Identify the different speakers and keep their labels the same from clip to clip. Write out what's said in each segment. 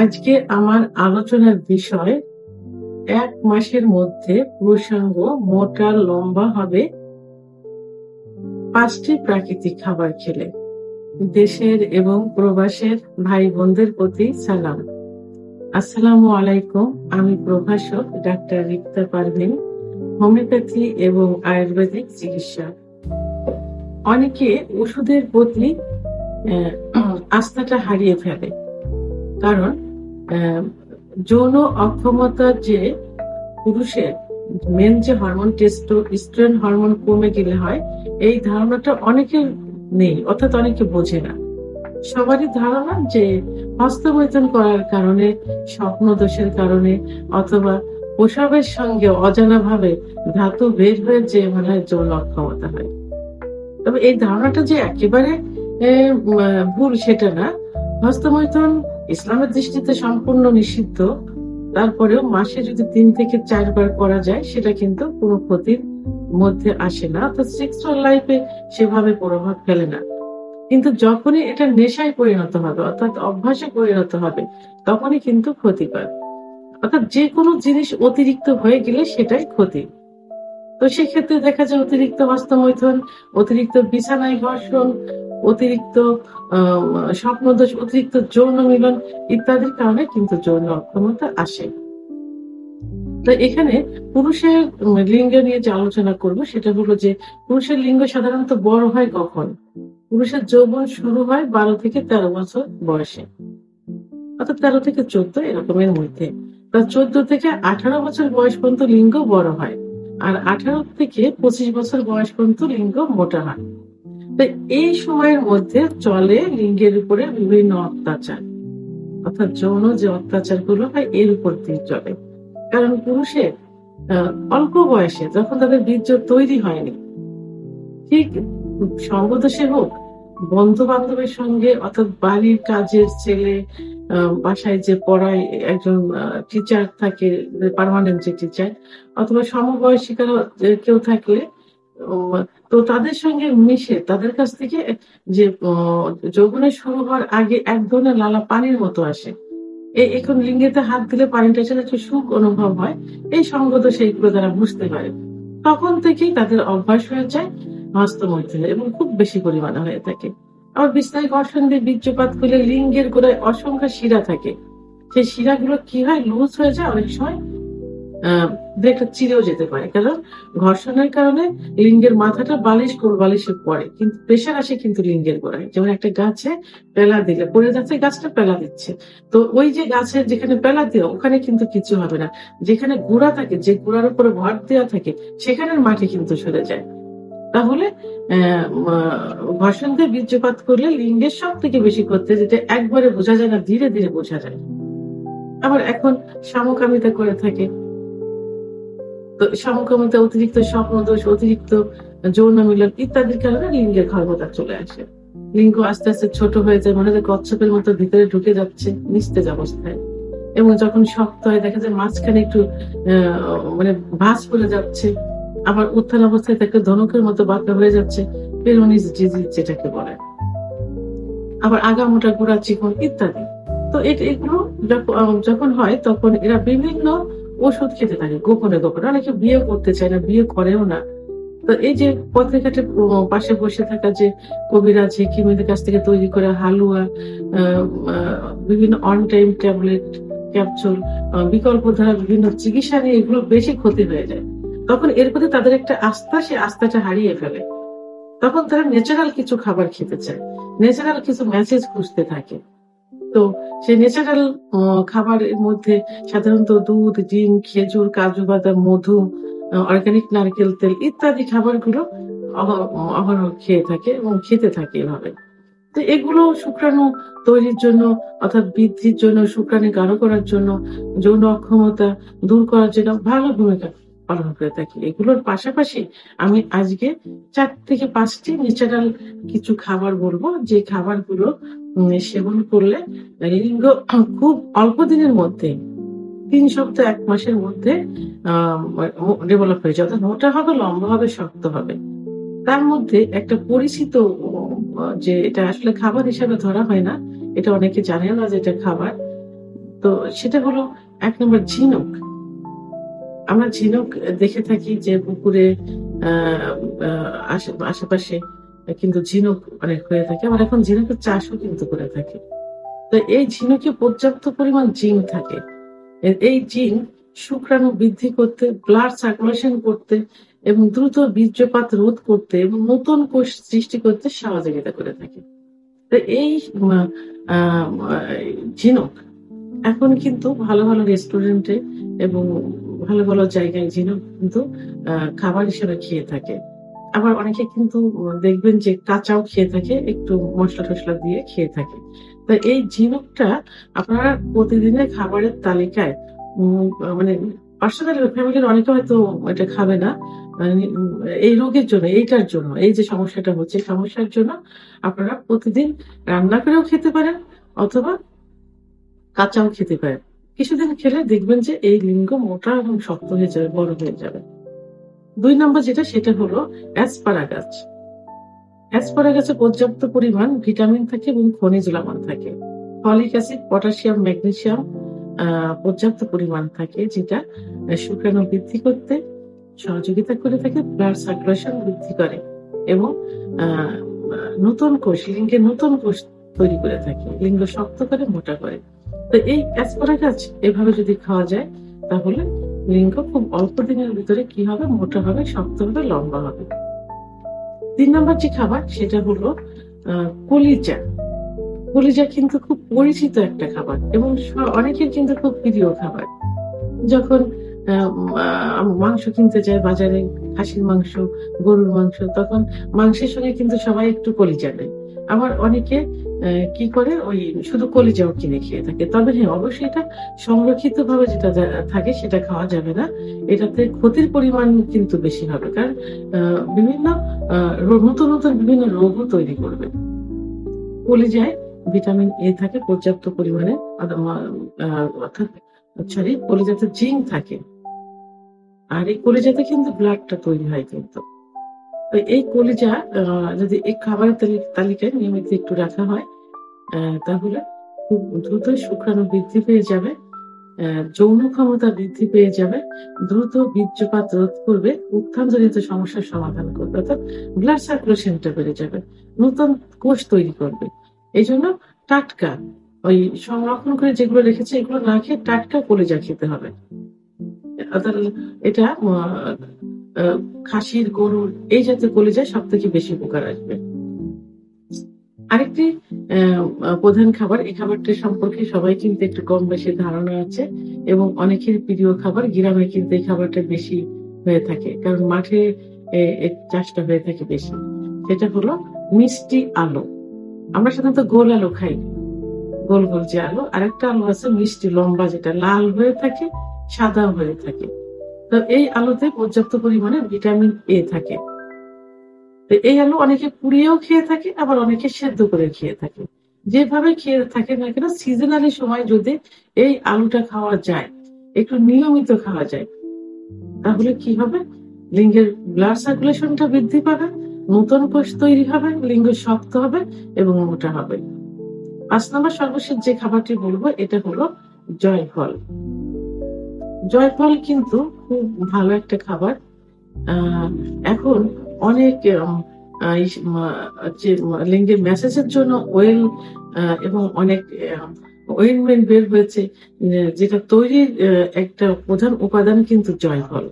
Speaker 1: আজকে আমার আলোচনার বিষয় ১ মাসের মধ্যে পুরুষাঙ্গ মোটা লম্বা হবে ৫ টি প্রাকৃতিক খাবার খেলে। দেশের এবং প্রবাসের ভাই বোনদের প্রতি সালাম। আসসালামু আলাইকুম। আমি প্রভাষক ডাক্তার রিক্তা পারভীন, হোমিওপ্যাথি এবং আয়ুর্বেদিক চিকিৎসক। অনেকে ওষুধের প্রতি আস্থাটা হারিয়ে ফেলে, কারণ যৌন অক্ষমতার যে পুরুষের মেন যে হরমোন টেস্টোস্টেরন হরমোন কমে গেলে হয়, এই ধারণাটা অনেকের নেই, অর্থাৎ অনেকে বোঝে না। সবারই ধারণা যে হস্তমৈথুন করার কারণে, স্বপ্ন দোষের কারণে অথবা প্রসবের সঙ্গে অজানা ভাবে ধাতু বের হয়ে যে যৌন অক্ষমতা হয়। তবে এই ধারণাটা যে একেবারে ভুল সেটা না। হস্তমৈথুন ইসলামের দৃষ্টিতে সম্পূর্ণ নিষিদ্ধ। তারপরেও মাসে যদি ৩ থেকে ৪ বার করা যায়, সেটা কিন্তু কোনো ক্ষতির মধ্যে আসে না, অর্থাৎ সেক্সুয়াল লাইফে সেভাবে প্রভাব ফেলে না। কিন্তু যখনই এটা নেশায় পরিণত হবে, অর্থাৎ অভ্যাসে পরিণত হবে, তখনই কিন্তু ক্ষতিকর। অর্থাৎ যে কোনো জিনিস অতিরিক্ত হয়ে গেলে সেটাই ক্ষতি। তো সেক্ষেত্রে দেখা যায় অতিরিক্ত হস্তমৈথুন, অতিরিক্ত বিছানায় ঘর্ষণ, অতিরিক্ত স্বপ্নদোষ, অতিরিক্ত যৌন মিলন ইত্যাদির কারণে কিন্তু যৌন অক্ষমতা আসে। তো এখানে পুরুষের লিঙ্গ নিয়ে যে আলোচনা করব সেটা হলো যে পুরুষের লিঙ্গ সাধারণত বড় হয় কখন? পুরুষের যৌবন শুরু হয় ১২ থেকে ১৩ বছর বয়সে, অর্থাৎ ১৩ থেকে ১৪ এরকমের মধ্যে। ১৪ থেকে ১৮ বছর বয়স পর্যন্ত লিঙ্গ বড় হয়, আর ১৮ থেকে ২৫ বছর বয়স পর্যন্ত লিঙ্গ মোটা হয়। তো এই সময়ের মধ্যে চলে লিঙ্গের উপরে বিভিন্ন অত্যাচার, অর্থাৎ যৌন যে অত্যাচার গুলো হয় এর উপর দিয়ে চলে। কারণ পুরুষের অল্প বয়সে যখন তাদের বীর্য তৈরি হয়নি, ঠিক সঙ্গদোষে হোক, বন্ধু বান্ধবের সঙ্গে, অর্থাৎ বাড়ির কাজের ছেলে, বাসায় যে পড়ায় একজন টিচার থাকে, পার্মানেন্ট যে টিচার, অথবা সমবয়সী কেউ থাকলে, তো তাদের সঙ্গে মিশে তাদের কাছ থেকে যে যৌবনের শুরু হওয়ার আগে এক ধরনের লালা পানির মতো আসে। এখন লিঙ্গেতে হাত দিলে পানিটা এসে একটু সুখ অনুভব হয়। এই সঙ্গদোষ এইগুলো তারা বুঝতে পারে। তখন থেকেই তাদের অভ্যাস হয়ে যায় হস্তমৈথুনের, এবং খুব বেশি পরিমাণে হয়ে থাকে। আবার বিস্তারিত ঘর্ষণ দিয়ে বীর্যপাত করলে লিঙ্গের গোড়ায় অসংখ্য শিরা থাকে। সেই শিরাগুলো কি হয়, লুজ হয়ে যায়, অনেক সময় একটা চিরেও যেতে পারে। কারণ ঘর্ষণের কারণে লিঙ্গের মাথাটা বালিশে পড়ে, কিন্তু প্রেশার আসে কিন্তু লিঙ্গের গোড়ায়। যেমন একটা গাছে পেলা দিলে পড়ে যাচ্ছে, গাছটা পেলা দিচ্ছে, তো ওই যে গাছের যেখানে পেলা দেওয়া ওখানে কিন্তু কিছু হবে না। যেখানে গুঁড়া থাকে, যে গুঁড়ার উপরে ভর দেওয়া থাকে, সেখানের মাটি কিন্তু সরে যায়। তাহলে ঘর্ষণ দিয়ে বীর্যপাত করলে লিঙ্গের সব থেকে বেশি করতে, যেটা একবারে বোঝা যায় না, ধীরে ধীরে বোঝা যায়। আবার এখন সমকামিতা করে থাকে, তো সমকামিতা, অতিরিক্ত স্বপ্নদোষ, অতিরিক্ত যৌন মিলন ইত্যাদির কারণে লিঙ্গের ক্ষমতা চলে আসে। লিঙ্গ আস্তে আস্তে ছোট হয়ে যায়, মনে হয় কচ্ছপের মতো ভিতরে ঢুকে যাচ্ছে নিস্তেজ অবস্থায়। এবং যখন শক্ত হয় দেখা যায় মাঝখানে একটু ভাঁজ পড়ে যাচ্ছে। আবার উত্থান অবস্থায় তাকে ধনুকের মতো বাঁকা হয়ে যাচ্ছে, পেরোনিস ডিজিজ যেটাকে বলে। আবার আগামোটা, গোড়া চিকন ইত্যাদি। তো এগুলো যখন হয় তখন এরা বিভিন্ন ওষুধ খেতে থাকে গোপনে গোপনে। অনেকে বিয়ে করতে চায় না, বিয়ে করেও না। তো এই যে পথে ঘাটে পাশে বসে থাকা যে কবিরাজ, হেকিমদের কাছ থেকে তৈরি করা হালুয়া, বিভিন্ন অন টাইম ট্যাবলেট, ক্যাপসুল, বিকল্প ধারা বিভিন্ন চিকিৎসা নিয়ে এগুলো বেশি ক্ষতি হয়ে যায়। তখন এর প্রতি তাদের একটা আস্থা, সে আস্থাটা হারিয়ে ফেলে। তখন তারা ন্যাচারাল কিছু খাবার খেতে চায়, ন্যাচারাল কিছু মেসেজ খুঁজতে থাকে। তো সেই ন্যাচারাল খাবারের মধ্যে সাধারণত দুধ, ডিম, খেজুর, কাজু বাদাম, মধু, অর্গানিক নারকেল তেল ইত্যাদি খাবারগুলো অহরহ খেয়ে থাকে এবং খেতে থাকে এভাবে। তো এগুলো শুক্রাণু তৈরির জন্য, অর্থাৎ বৃদ্ধির জন্য, শুক্রাণু গাঢ় করার জন্য, যৌন অক্ষমতা দূর করার জন্য ভালো ভূমিকা পালন করে থাকে। এগুলোর পাশাপাশি আমি আজকে ৪ থেকে ৫টি ন্যাচারাল কিছু খাবার বলবো, যে খাবারগুলো সেবন করলে লিঙ্গ খুব অল্প দিনের মধ্যে, ৩ সপ্তাহ ১ মাসের মধ্যে ডেভেলপ হয়ে যায়, অর্থাৎ মোটা হবে, লম্বা হবে, শক্ত হবে। তার মধ্যে একটা পরিচিত, যে এটা আসলে খাবার হিসেবে ধরা হয় না, এটা অনেকে জানেও না যে এটা খাবার, তো সেটা হলো 1 নম্বর ঝিনুক। আমরা ঝিনুক দেখে থাকি যে পুকুরে আশেপাশে কিন্তু ঝিনুক অনেক হয়ে থাকে, আবার এখন ঝিনুকের চাষও কিন্তু করে থাকে। তো এই ঝিনুকে পর্যাপ্ত পরিমাণ জিঙ্ক থাকে। এই জিঙ্ক শুক্রাণু বৃদ্ধি করতে, ব্লাড সার্কুলেশন করতে এবং দ্রুত বীর্যপাত রোধ করতে এবং নতুন কোষ সৃষ্টি করতে সহযোগিতা করে থাকে। তো এই ঝিনুক এখন কিন্তু ভালো ভালো রেস্টুরেন্টে এবং ভালো ভালো জায়গায় ঝিনুক কিন্তু খাবার হিসেবে খেয়ে থাকে। আবার অনেকে কিন্তু দেখবেন যে কাঁচাও খেয়ে থাকে, একটু মশলা টসলা দিয়ে খেয়ে থাকে। তো এই ঝিনুকটা আপনারা প্রতিদিনের খাবারের তালিকায় মানে পার্সোনাল ফ্যামিলির অনেকে হয়তো এটা খাবে না, এই রোগের জন্য, এইটার জন্য, এই যে সমস্যাটা হচ্ছে সমস্যার জন্য আপনারা প্রতিদিন রান্না করেও খেতে পারেন অথবা কাঁচাও খেতে পারেন। কিছুদিন খেলে দেখবেন যে এই লিঙ্গ মোটা এবং শক্ত হয়ে যাবে, বড় হয়ে যাবে। 2 নম্বর যেটা, সেটা হলো অ্যাসপারাগাস। অ্যাসপারাগাসে পর্যাপ্ত পরিমাণ ভিটামিন থাকে এবং খনিজ লবণ থাকে। ফলিক অ্যাসিড, পটাশিয়াম, ম্যাগনেসিয়াম পর্যাপ্ত পরিমাণ থাকে, যেটা শুক্রাণু বৃদ্ধি করতে সহযোগিতা করে থাকে, ব্লাড সার্কুলেশন বৃদ্ধি করে এবং নতুন কোষ, লিঙ্গের নতুন কোষ তৈরি করে থাকে, লিঙ্গ শক্ত করে, মোটা করে। তো এই অ্যাসপারাগাস এভাবে যদি খাওয়া যায় তাহলে লিঙ্গ খুব অল্প দিনের ভিতরে কি হবে, মোটা হবে, শক্ত হবে, লম্বা হবে। 3 নম্বর যে খাবার সেটা হলো কলিজা। কলিজা কিন্তু খুব পরিচিত একটা খাবার এবং অনেকের কিন্তু খুব প্রিয় খাবার। যখন মাংস কিনতে যায় বাজারে, খাসির মাংস, গরুর মাংস, তখন মাংসের সঙ্গে কিন্তু সবাই একটু কলিজা নেয়। আবার অনেকে কি করে, ওই শুধু কলিজাও কিনে খেয়ে থাকে। তবে হ্যাঁ, অবশ্যই এটা সংরক্ষিত ভাবে যেটা থাকে সেটা খাওয়া যাবে না। এটাতে ক্ষতির পরিমাণ কিন্তু বেশি হবে, কারণ বিভিন্ন নতুন নতুন বিভিন্ন রোগও তৈরি করবে। কলিজায় ভিটামিন এ থাকে পর্যাপ্ত পরিমাণে, অর্থাৎ কলিজাতে জিঙ্ক থাকে, আর এই কলিজাতে কিন্তু ব্লাডটা তৈরি হয় কিন্তু। তো এই কলিজা যদি এই খাবারের তালিকায় নিয়মিত একটু রাখা হয় তাহলে খুব দ্রুতই শুক্রাণু বৃদ্ধি পেয়ে যাবে, যৌন ক্ষমতা বৃদ্ধি পেয়ে যাবে, দ্রুত বীর্যপাত রোধ করবে, উত্থানজনিত সমস্যার সমাধান করবে, অর্থাৎ ব্লাড সার্কুলেশনটা বেড়ে যাবে, নতুন কোষ তৈরি করবে। এই জন্য টাটকা, ওই সংরক্ষণ করে যেগুলো রেখেছে এগুলো না খেয়ে টাটকা কলিজা খেতে হবে। এটা খাসির, গরুর এই জাতীয় কলিজায় সব থেকে বেশি উপকার আসবে। আরেকটি প্রধান খাবার, এই খাবারটি সম্পর্কে সবাই কিন্তু একটু কম বেশি ধারণা আছে এবং অনেকের প্রিয় খাবার। গ্রামে কিন্তু এই খাবারটা বেশি হয়ে থাকে, কারণ মাঠে চাষটা হয়ে থাকে বেশি। সেটা হলো মিষ্টি আলু। আমরা সাধারণত গোল আলু খাই, গোল গোল যে আলু, আর একটা আলু আছে মিষ্টি লম্বা, যেটা লাল হয়ে থাকে, সাদা হয়ে থাকে। তো এই আলুতে পর্যাপ্ত পরিমাণে ভিটামিন এ থাকে। এই আলু অনেকে পুড়িয়েও খেয়ে থাকে, আবার অনেকে সেদ্ধ করে খেয়ে থাকে। যেভাবে খেয়ে থাকে না কেন, সিজনালি সময় যদি এই আলুটা খাওয়া যায়, একটু নিয়মিত খাওয়া যায়, তাহলে কি হবে, লিঙ্গের ব্লাড সার্কুলেশনটা বৃদ্ধি পাবে, নতুন কোষ তৈরি হবে, লিঙ্গ শক্ত হবে এবং মোটা হবে। 5 নম্বর সর্বশেষ যে খাবারটি বলবো এটা হলো জয়ফল। জয়ফল কিন্তু খুব ভালো একটা খাবার। এখন অনেক যে লিঙ্গের ম্যাসেজের জন্য ওয়েল এবং অনেক ওয়েলমেন্ট বের হয়েছে, যেটা তৈরির একটা প্রধান উপাদান কিন্তু জয়ফল।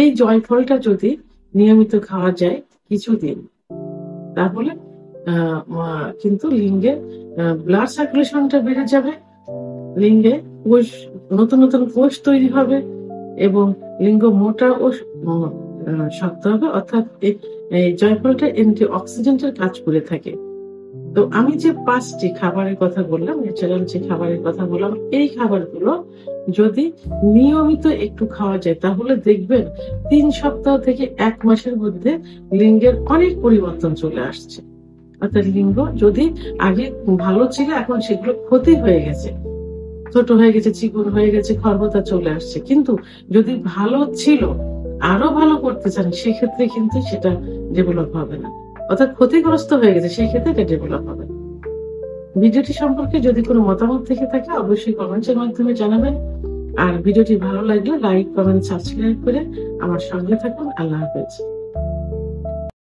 Speaker 1: এই জয়ফলটা যদি নিয়মিত খাওয়া যায় কিছুদিন, তাহলে কিন্তু লিঙ্গে ব্লাড সার্কুলেশনটা বেড়ে যাবে, লিঙ্গে কোষ, নতুন নতুন কোষ তৈরি হবে এবং লিঙ্গ মোটা ও শক্ত হবে। অর্থাৎ এই জয়ফলটা অ্যান্টি অক্সিডেন্টের কাজ করে থাকে। তো আমি যে 5টি খাবারের কথা বললাম, ন্যাচারাল যে খাবারের কথা বললাম, এই খাবারগুলো যদি নিয়মিত একটু খাওয়া যায় তাহলে দেখবেন 3 সপ্তাহ থেকে 1 মাসের মধ্যে লিঙ্গের অনেক পরিবর্তন চলে আসছে। অর্থাৎ লিঙ্গ যদি আগে ভালো ছিল, এখন সেগুলো ক্ষতি হয়ে গেছে, ছোট হয়ে গেছে, চিকন হয়ে গেছে, খর্বতা চলে আসছে। কিন্তু যদি ভালো ছিল, আরো ভালো করতে চান, সেক্ষেত্রে কিন্তু সেটা ডেভেলপ হবে না। অর্থাৎ ক্ষতিগ্রস্ত হয়ে গেছে, সেই ক্ষেত্রে এটা ডেভেলপ হবে। ভিডিওটি সম্পর্কে যদি কোনো মতামত থেকে থাকে অবশ্যই কমেন্টের মাধ্যমে জানাবেন। আর ভিডিওটি ভালো লাগলে লাইক, কমেন্ট, সাবস্ক্রাইব করে আমার সঙ্গে থাকুন। আল্লাহ হাফেজ।